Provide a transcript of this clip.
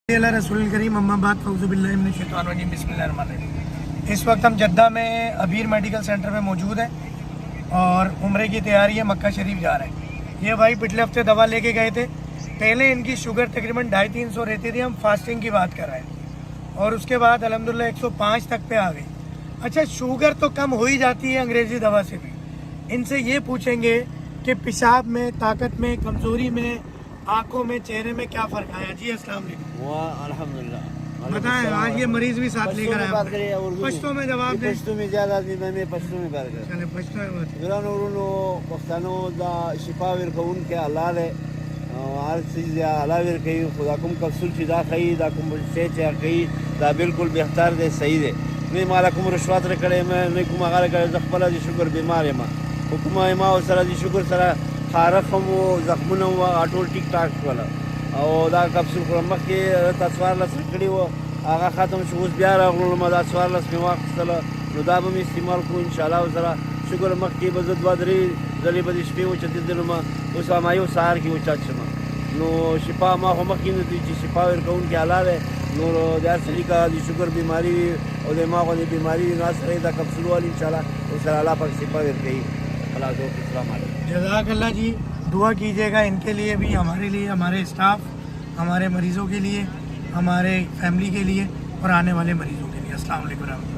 रसूल करीम अम्माबाद फौज़ुबिल्लाहिमिनश्शैतानिर्रजीम बिस्मिल्लाहिर्रहमानिर्रहीम। इस वक्त हम जद्दा में अबीर मेडिकल सेंटर में मौजूद हैं और उम्रे की तैयारी है, मक्का शरीफ जा रहे हैं। ये भाई पिछले हफ्ते दवा लेके गए थे। पहले इनकी शुगर तकरीबन 250-300 रहती थी, हम फास्टिंग की बात कर रहे हैं, और उसके बाद अल्हम्दुलिल्लाह 105 तक पे आ गई। अच्छा, शुगर तो कम हो ही जाती है अंग्रेज़ी दवा से भी। इनसे ये पूछेंगे कि पेशाब में, ताकत में, कमज़ोरी में, आंखों में, चेहरे में क्या फ़र्क आया। जी अस्सलाम वालेकुम। अल्हम्दुलिल्लाह बताएं, आज ये मरीज भी साथ लेकर आया। पश्तो में जवाब दें। पश्तो में ज़्यादा में पश्तो में बात करें। चले पश्तो में बात। ګرانو ورونو پښتنو دا شفا ورکوونکی الله دی، هر چیز الله ورکوي. خو دا کوم کپسول چې دا ښیي، دا کوم شی چې ښیي، دا بالکل بهتر دی، صحیح دی. نه ما له کوم رشوت راکړی یم، نه کوم هغه راکړی. زه خپله د شوګر بیمار یم، خو کومه ما ورسره د شوګر سره خارښ هم و، زخمونه وه، ټول ټیک ټاک شول. او دا کپسول خو مخکې راته 14 راکړي وو، هغه ختم شو. اوس بیا راغلم، دا 14 مې واخیستله، نو دا به مې استعمال کړو انشاءالله. ورسره شکر مخکې به زه 2-3 ځلې به د شپې وچتېدلم، اوس به ما یو سهار کې وچت شم. نو شفا ما خو مخکې نه دی چې شفا ورکوونکی الله دی. نو د هر سړي که د شکر بیماري وي او د ما غوندې بیماري وي، نو هر سړی دا کپسول والي انشاءالله ورسره الله پاک شفا ورکوي. السلام علیکم. जज़ाकल्लाह जी, दुआ कीजिएगा इनके लिए भी, हमारे लिए, हमारे स्टाफ, हमारे मरीज़ों के लिए, हमारे फैमिली के लिए और आने वाले मरीज़ों के लिए। अस्सलाम वालेकुम।